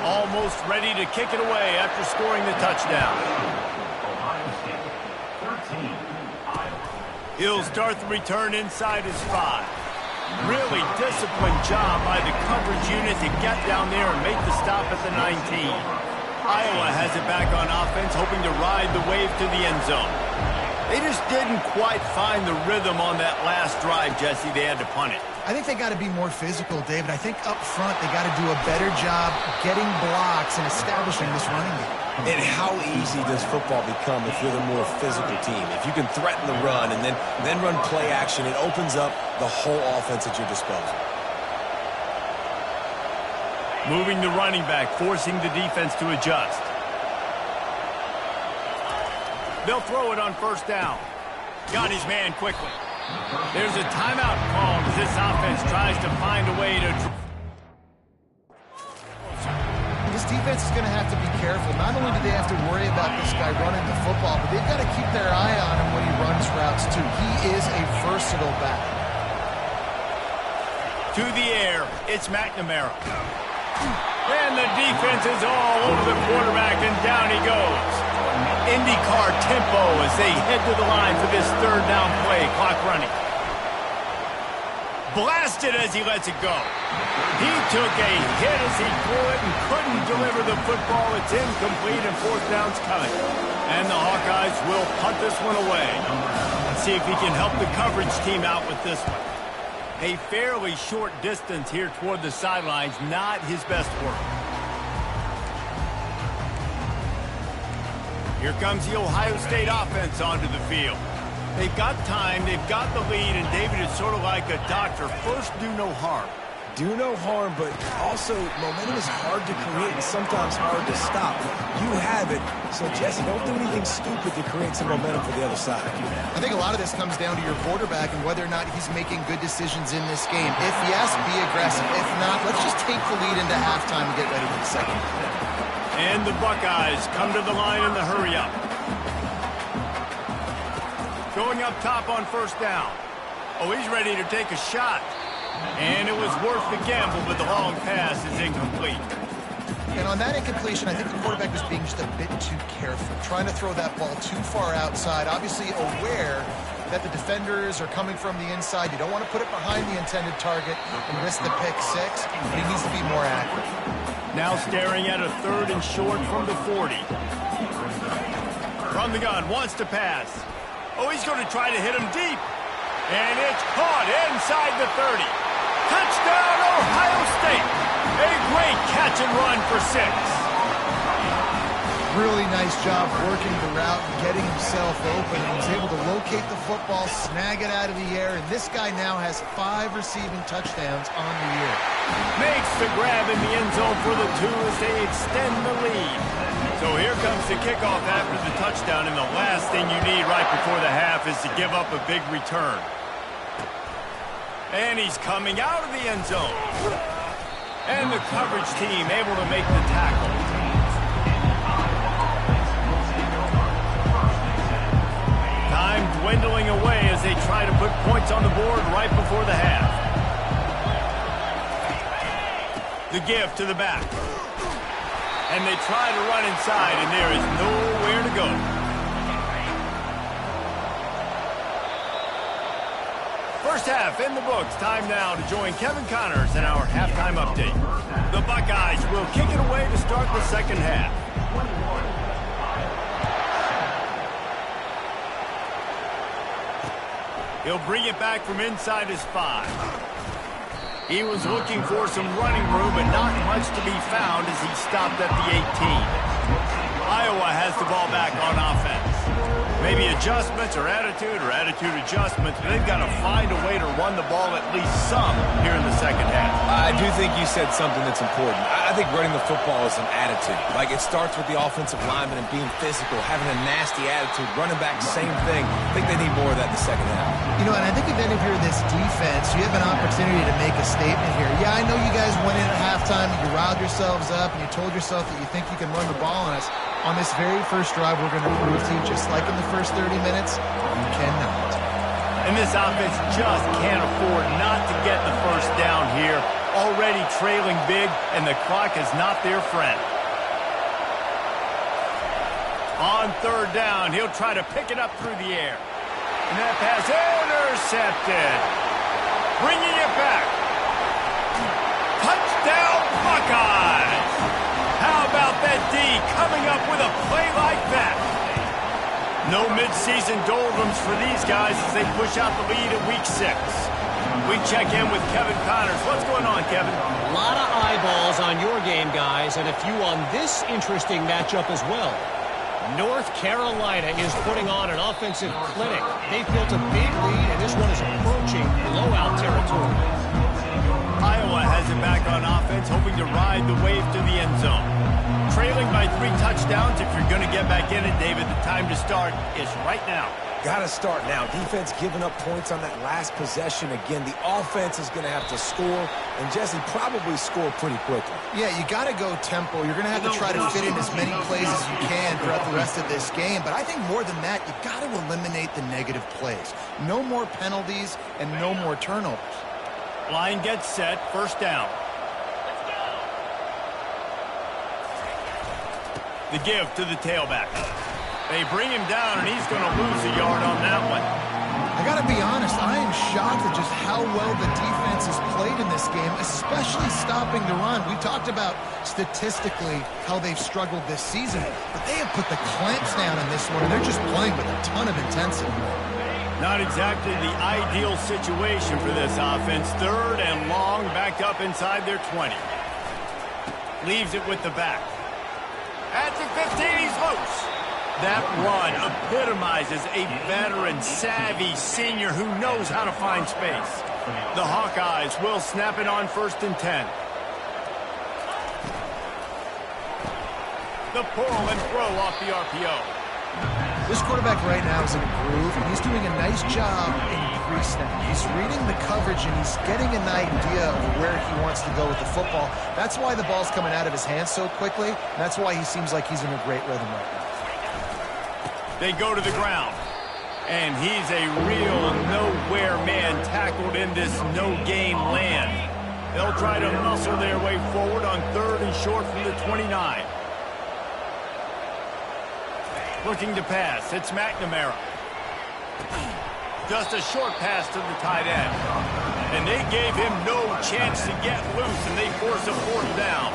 Almost ready to kick it away after scoring the touchdown. He'll start the return inside his 5. Really disciplined job by the coverage unit to get down there and make the stop at the 19. Iowa has it back on offense, hoping to ride the wave to the end zone. They just didn't quite find the rhythm on that last drive, Jesse. They had to punt it. I think they got to be more physical, David. I think up front they got to do a better job getting blocks and establishing this running game. And how easy does football become if you're the more physical team? If you can threaten the run and then run play action, it opens up the whole offense at your disposal. Moving the running back, forcing the defense to adjust. They'll throw it on 1st down. Got his man quickly. There's a timeout called as this offense tries to find a way to... This defense is going to have to be careful. Not only do they have to worry about this guy running the football, but they've got to keep their eye on him when he runs routes, too. He is a versatile back. To the air, it's McNamara. And the defense is all over the quarterback, and down he goes. IndyCar tempo as they head to the line for this 3rd down play. Clock running. Blasted as he lets it go. He took a hit as he threw it and couldn't deliver the football. It's incomplete and 4th down's coming. And the Hawkeyes will punt this one away. Let's see if he can help the coverage team out with this one. A fairly short distance here toward the sidelines, not his best work. Here comes the Ohio State offense onto the field. They've got time, they've got the lead, and David is sort of like a doctor. First, do no harm. Do no harm, but also momentum is hard to create and sometimes hard to stop. You have it, so Jesse, don't do anything stupid to create some momentum for the other side. I think a lot of this comes down to your quarterback and whether or not he's making good decisions in this game. If yes, be aggressive. If not, let's just take the lead into halftime and get ready for the second. And the Buckeyes come to the line in the hurry-up. Going up top on 1st down. Oh, he's ready to take a shot. And it was worth the gamble, but the long pass is incomplete. And on that incompletion, I think the quarterback was being just a bit too careful, trying to throw that ball too far outside, obviously aware that the defenders are coming from the inside. You don't want to put it behind the intended target and risk the pick 6, but he needs to be more accurate. Now staring at a 3rd and short from the 40. From the gun, wants to pass. Oh, he's going to try to hit him deep. And it's caught inside the 30. Touchdown, Ohio State. A great catch and run for 6. Really nice job working the route and getting himself open. He was able to locate the football, snag it out of the air, and this guy now has 5 receiving touchdowns on the year. Makes the grab in the end zone for the 2 as they extend the lead. So here comes the kickoff after the touchdown, and the last thing you need right before the half is to give up a big return. And he's coming out of the end zone. And the coverage team able to make the tackle. Time dwindling away as they try to put points on the board right before the half. The give to the back. And they try to run inside, and there is nowhere to go. First half in the books. Time now to join Kevin Connors in our halftime update. The Buckeyes will kick it away to start the second half. He'll bring it back from inside his 5. He was looking for some running room, but not much to be found as he stopped at the 18. Iowa has the ball back on offense. Maybe adjustments or attitude adjustments, but they've got to find a way to run the ball at least some here in the second half. I do think you said something that's important. I think running the football is an attitude. Like, it starts with the offensive lineman and being physical, having a nasty attitude. Running back, same thing. I think they need more of that in the second half. You know, and I think if any of you are this defense, you have an opportunity to make a statement here. Yeah, I know you guys went in at halftime and you riled yourselves up and you told yourself that you think you can run the ball on us. On this very first drive, we're going to prove to you, just like in the first 30 minutes, you cannot. And this offense just can't afford not to get the first down here. Already trailing big, and the clock is not their friend. On third down, he'll try to pick it up through the air. And that pass intercepted. Bringing it back. Touchdown, Buckeyes! How about that D coming up with a play like that? No midseason doldrums for these guys as they push out the lead in Week 6. We check in with Kevin Connors. What's going on, Kevin? A lot of eyeballs on your game, guys, and a few on this interesting matchup as well. North Carolina is putting on an offensive clinic. They've built a big lead, and this one is approaching blowout territory. Iowa has it back on offense, hoping to ride the wave to the end zone. Trailing by 3 touchdowns. If you're going to get back in it, David, the time to start is right now. Got to start now. Defense giving up points on that last possession. Again, the offense is going to have to score, and Jesse, probably score pretty quickly. Yeah, you got to go tempo. You're going to have to try to fit in as many plays as you can throughout the rest of this game. But I think more than that, you've got to eliminate the negative plays. No more penalties and no more turnovers. Line gets set. First down. The give to the tailback. They bring him down, and he's going to lose a yard on that one. I got to be honest, I am shocked at just how well the defense has played in this game, especially stopping the run. We talked about statistically how they've struggled this season, but they have put the clamps down in this one, and they're just playing with a ton of intensity. Not exactly the ideal situation for this offense. Third and long, backed up inside their 20. Leaves it with the back. At the 15, he's loose. That run epitomizes a veteran, savvy senior who knows how to find space. The Hawkeyes will snap it on 1st and 10. The pull and throw off the RPO. This quarterback right now is in a groove, and he's doing a nice job in pre-snap. He's reading the coverage, and he's getting an idea of where he wants to go with the football. That's why the ball's coming out of his hands so quickly. That's why he seems like he's in a great rhythm right now. They go to the ground, and he's a real nowhere man tackled in this no-gain land. They'll try to muscle their way forward on 3rd and short from the 29. Looking to pass, it's McNamara. Just a short pass to the tight end. And they gave him no chance to get loose, and they force a 4th down.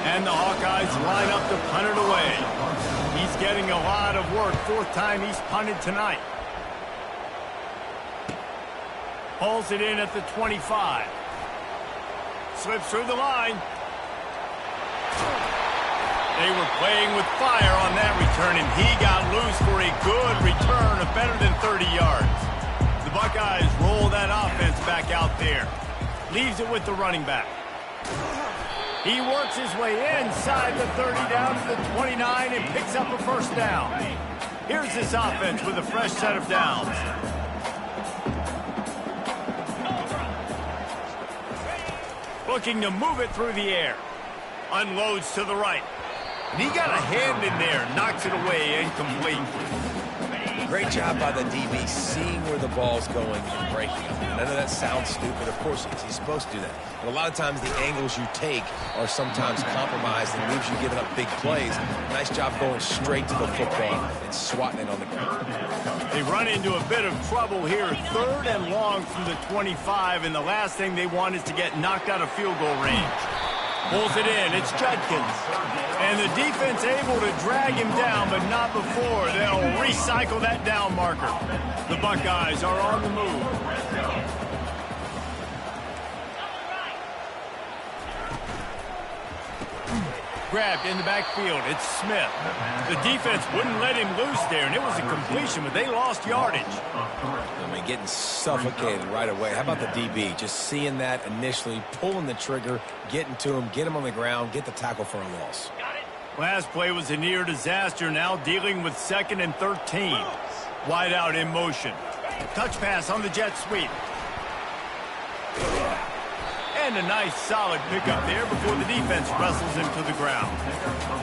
And the Hawkeyes line up to punt it away. He's getting a lot of work. 4th time he's punted tonight. Pulls it in at the 25. Slips through the line. They were playing with fire on that return, and he got loose for a good return of better than 30 yards. The Buckeyes roll that offense back out there. Leaves it with the running back. He works his way inside the 30 down to the 29 and picks up a 1st down. Here's this offense with a fresh set of downs. Looking to move it through the air. Unloads to the right. And he got a hand in there, knocks it away, incomplete. Great job by the DB seeing where the ball's going and breaking it. I know that sounds stupid. Of course it is. He's supposed to do that. But a lot of times the angles you take are sometimes compromised and leaves you giving up big plays. Nice job going straight to the football and swatting it on the ground. They run into a bit of trouble here. 3rd and long from the 25, and the last thing they want is to get knocked out of field goal range. Pulls it in. It's Judkins. And the defense able to drag him down, but not before. They'll recycle that down marker. The Buckeyes are on the move. Grabbed in the backfield. It's Smith. The defense wouldn't let him loose there, and it was a completion, but they lost yardage. I mean, getting suffocated right away. How about the DB? Just seeing that initially, pulling the trigger, getting to him, get him on the ground, get the tackle for a loss. Last play was a near disaster. Now dealing with 2nd and 13. Wide out in motion. Touch pass on the jet sweep. And a nice solid pickup there before the defense wrestles him to the ground.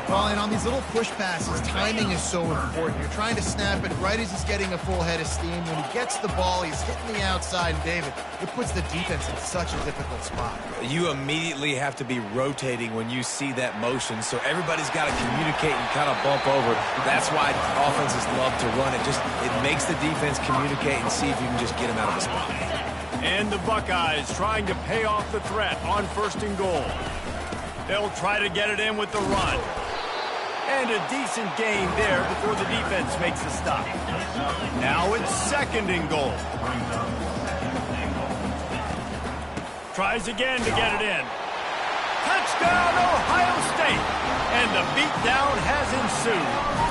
Well, and on these little push passes, timing is so important. You're trying to snap it right as he's getting a full head of steam. When he gets the ball, he's hitting the outside. And David, it puts the defense in such a difficult spot. You immediately have to be rotating when you see that motion, so everybody's got to communicate and kind of bump over. That's why offenses love to run it. It makes the defense communicate and see if you can just get him out of the spot. And the Buckeyes trying to pay off the threat on 1st and goal. They'll try to get it in with the run. And a decent gain there before the defense makes a stop. Now it's 2nd and goal. Tries again to get it in. Touchdown, Ohio State! And the beatdown has ensued.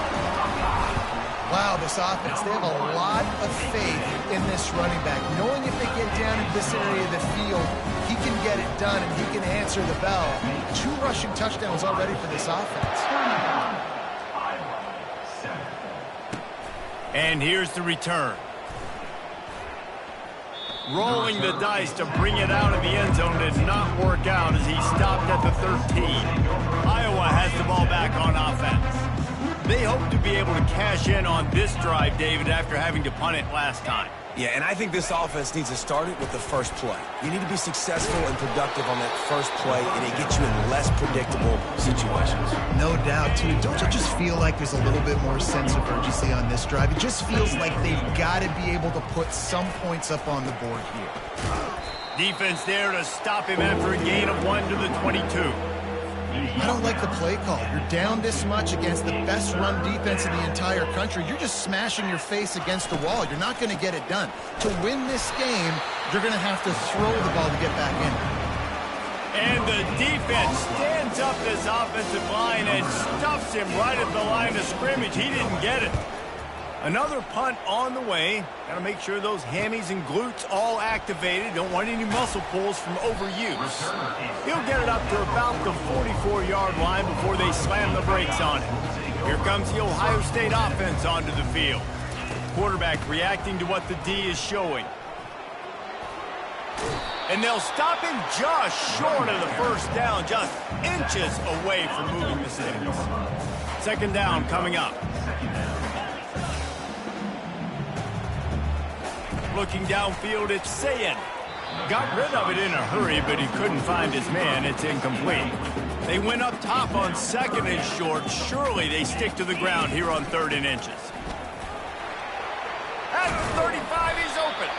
Wow, this offense, they have a lot of faith in this running back. Knowing if they get down in this area of the field, he can get it done and he can answer the bell. 2 rushing touchdowns already for this offense. And here's the return. Rolling the dice to bring it out of the end zone did not work out as he stopped at the 13. Iowa has the ball back on offense. They hope to be able to cash in on this drive, David, after having to punt it last time. Yeah, and I think this offense needs to start it with the first play. You need to be successful and productive on that first play, and it gets you in less predictable situations. No doubt, too. Don't you just feel like there's a little bit more sense of urgency on this drive? It just feels like they've got to be able to put some points up on the board here. Defense there to stop him after a gain of 1 to the 22. I don't like the play call. You're down this much against the best run defense in the entire country. You're just smashing your face against the wall. You're not going to get it done. To win this game, you're going to have to throw the ball to get back in. And the defense stands up this offensive line and stuffs him right at the line of scrimmage. He didn't get it. Another punt on the way. Got to make sure those hammies and glutes all activated. Don't want any muscle pulls from overuse. He'll get it up to about the 44-yard line before they slam the brakes on it. Here comes the Ohio State offense onto the field. Quarterback reacting to what the D is showing. And they'll stop him just short of the first down, just inches away from moving the sticks. 2nd down coming up. Looking downfield, it's Sayin. Got rid of it in a hurry, but he couldn't find his man. It's incomplete. They went up top on 2nd and short. Surely they stick to the ground here on 3rd and inches. At the 35, he's open.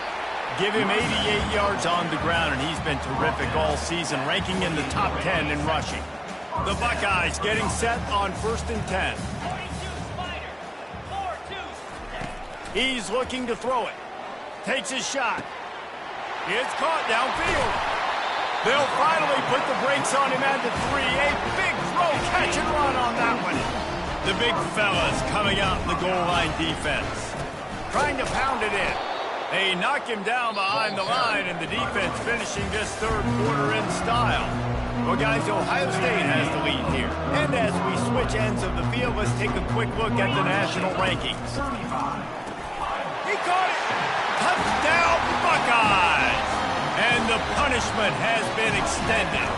Give him 88 yards on the ground, and he's been terrific all season, ranking in the top 10 in rushing. The Buckeyes getting set on 1st and 10. He's looking to throw it. Takes his shot. It's caught downfield. They'll finally put the brakes on him at the 3. A big throw, catch and run on that one. The big fellas coming out in the goal line defense. Trying to pound it in. They knock him down behind the line, and the defense finishing this 3rd quarter in style. Well, guys, Ohio State has the lead here. And as we switch ends of the field, let's take a quick look at the national rankings. He caught it. Touchdown, Buckeyes! And the punishment has been extended.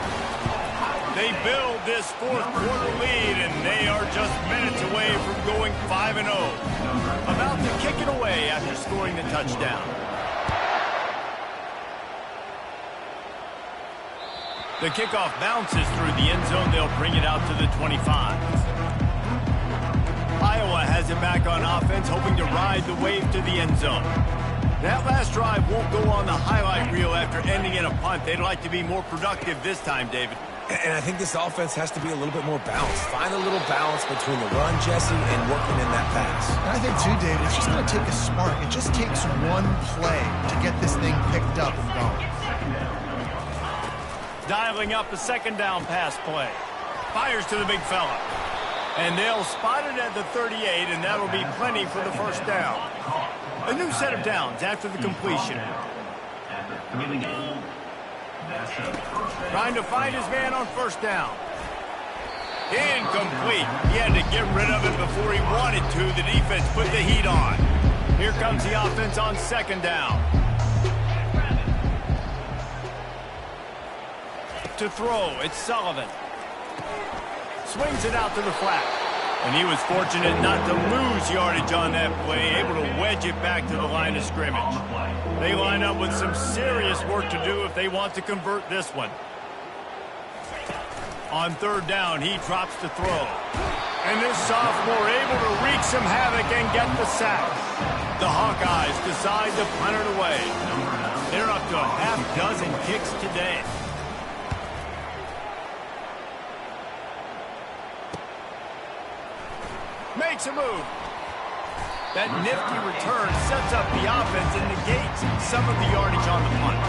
They build this fourth quarter lead, and they are just minutes away from going 5-0. About to kick it away after scoring the touchdown. The kickoff bounces through the end zone. They'll bring it out to the 25. Iowa has it back on offense, hoping to ride the wave to the end zone. That last drive won't go on the highlight reel after ending in a punt. They'd like to be more productive this time, David. And I think this offense has to be a little bit more balanced. Find a little balance between the run, Jesse, and working in that pass. And I think, too, David, it's just going to take a spark. It just takes one play to get this thing picked up and going. Dialing up a second down pass play. Fires to the big fella. And they'll spot it at the 38, and that'll be plenty for the first down. A new set of downs after the completion. Trying to find his man on first down. Incomplete. He had to get rid of it before he wanted to. The defense put the heat on. Here comes the offense on second down. To throw, it's Sullivan. Swings it out to the flat. And he was fortunate not to lose yardage on that play, able to wedge it back to the line of scrimmage. They line up with some serious work to do if they want to convert this one. On third down, he drops to throw. And this sophomore able to wreak some havoc and get the sack. The Hawkeyes decide to punt it away. They're up to a half dozen kicks today. Makes a move. That nifty return sets up the offense and negates some of the yardage on the punt.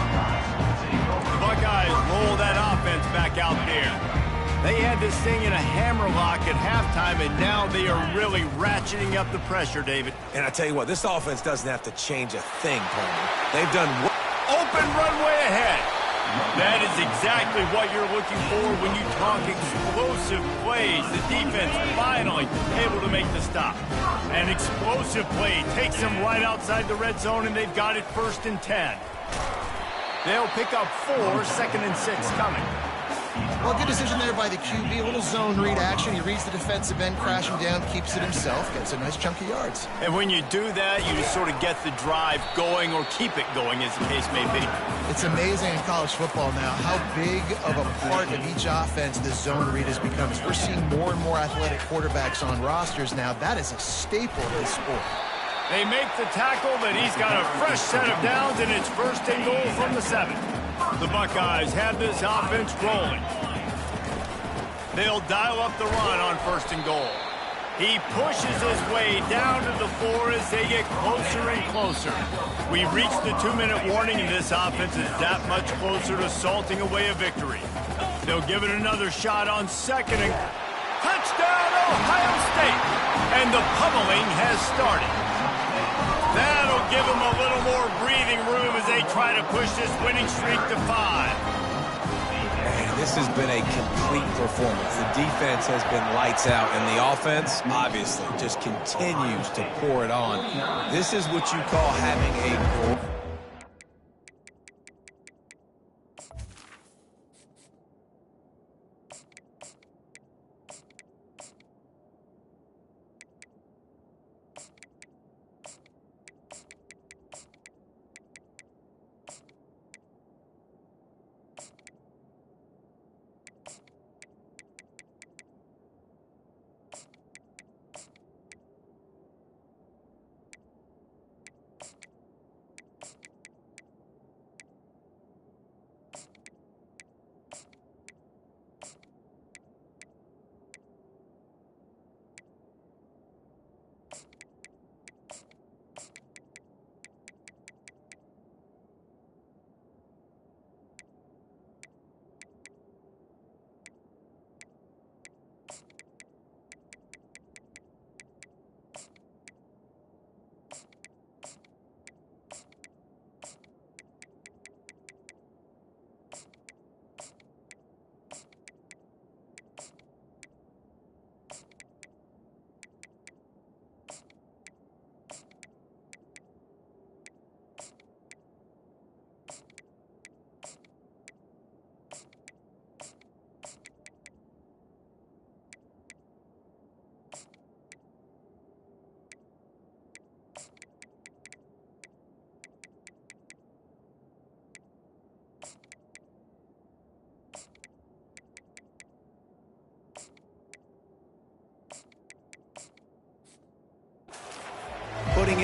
The Buckeyes roll that offense back out there. They had this thing in a hammerlock at halftime, and now they are really ratcheting up the pressure, David. And I tell you what, this offense doesn't have to change a thing, Coleman. They've done open runway ahead. That is exactly what you're looking for when you talk explosive plays. The defense finally able to make the stop. An explosive play takes them right outside the red zone, and they've got it 1st and 10. They'll pick up 4, 2nd and 6 coming. Well, good decision there by the QB. A little zone read action. He reads the defensive end, crashing down, keeps it himself, gets a nice chunk of yards. And when you do that, you just sort of get the drive going or keep it going, as the case may be. It's amazing in college football now how big of a part of each offense this zone read has become. As we're seeing more and more athletic quarterbacks on rosters now, that is a staple of this sport. They make the tackle, but he's got a fresh set of downs, and it's 1st and goal from the 7. The Buckeyes have this offense rolling. They'll dial up the run on 1st and goal. He pushes his way down to the 4 as they get closer and closer. We reached the 2-minute warning, and this offense is that much closer to salting away a victory. They'll give it another shot on 2nd and touchdown, Ohio State! And the pummeling has started. That'll give them a little more breathing room as they try to push this winning streak to 5. This has been a complete performance. The defense has been lights out, and the offense, obviously, just continues to pour it on. This is what you call having a...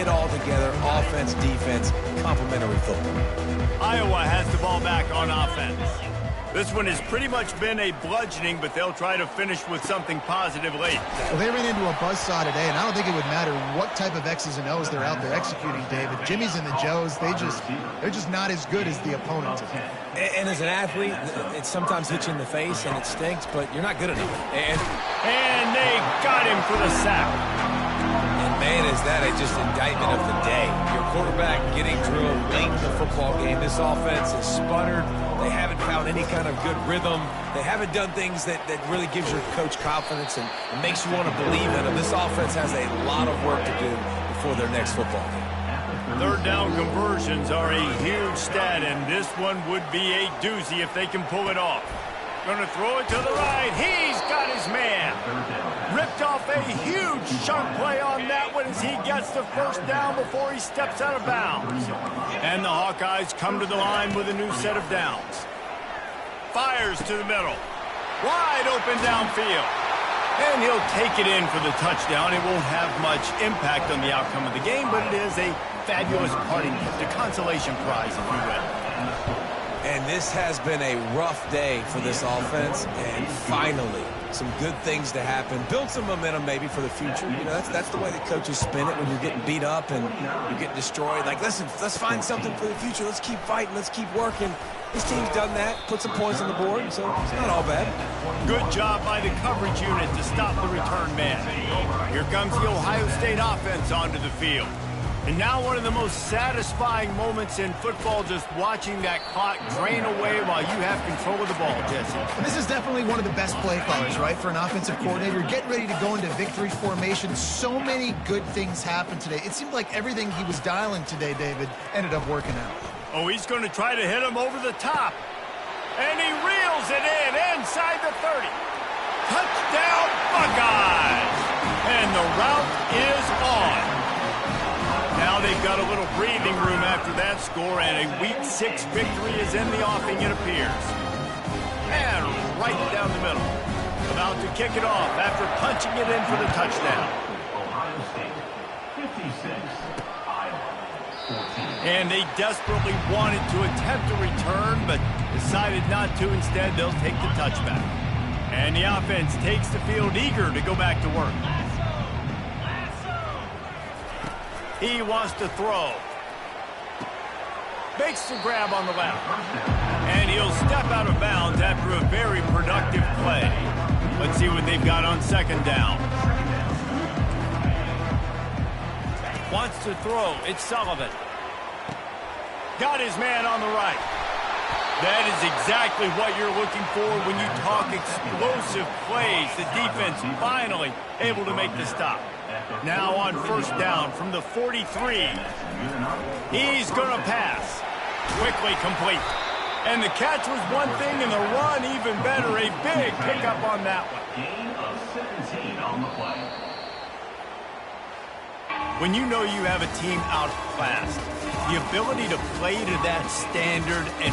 it all together, offense, defense, complementary football. Iowa has the ball back on offense. This one has pretty much been a bludgeoning, but they'll try to finish with something positive late. Well, they ran into a buzzsaw today, and I don't think it would matter what type of X's and O's they're out there executing, David. Jimmy's and the Joes, they're just not as good as the opponent. And as an athlete, it sometimes hits you in the face, and it stinks, but you're not good enough. And they got him for the sack. And man, is that just indictment of the day. Your quarterback getting drilled late in the football game. This offense has sputtered. They haven't found any kind of good rhythm. They haven't done things that really gives your coach confidence and makes you want to believe in them. This offense has a lot of work to do before their next football game. Third down conversions are a huge stat, and this one would be a doozy if they can pull it off. Going to throw it to the right. He's got his man. Ripped off a huge chunk play on that one as he gets the first down before he steps out of bounds. And the Hawkeyes come to the line with a new set of downs. Fires to the middle. Wide open downfield. And he'll take it in for the touchdown. It won't have much impact on the outcome of the game, but it is a fabulous parting gift, a consolation prize, if you will. And this has been a rough day for this offense, and finally, some good things to happen. Build some momentum maybe for the future. You know, that's the way the coaches spin it when you're getting beat up and you're getting destroyed. Like, listen, let's find something for the future. Let's keep fighting. Let's keep working. This team's done that, put some points on the board, so it's not all bad. Good job by the coverage unit to stop the return man. Here comes the Ohio State offense onto the field. And now one of the most satisfying moments in football, just watching that clock drain away while you have control of the ball, Jesse. This is definitely one of the best play callers, right, for an offensive coordinator. Getting ready to go into victory formation. So many good things happened today. It seemed like everything he was dialing today, David, ended up working out. Oh, he's going to try to hit him over the top. And he reels it in inside the 30. Touchdown, Buckeyes! And the route is on. Now they've got a little breathing room after that score, and a Week 6 victory is in the offing, it appears. And right down the middle. About to kick it off after punching it in for the touchdown. Ohio State, 56, Iowa, 14. And they desperately wanted to attempt a return, but decided not to. Instead, they'll take the touchback. And the offense takes the field eager to go back to work. He wants to throw. Makes the grab on the left. And he'll step out of bounds after a very productive play. Let's see what they've got on second down. Wants to throw. It's Sullivan. Got his man on the right. That is exactly what you're looking for when you talk explosive plays. The defense finally able to make the stop. Now on first down from the 43. He's going to pass. Quickly complete. And the catch was one thing, and the run even better. A big pickup on that one. Gain of 17 on the play. When you know you have a team outclassed, the ability to play to that standard and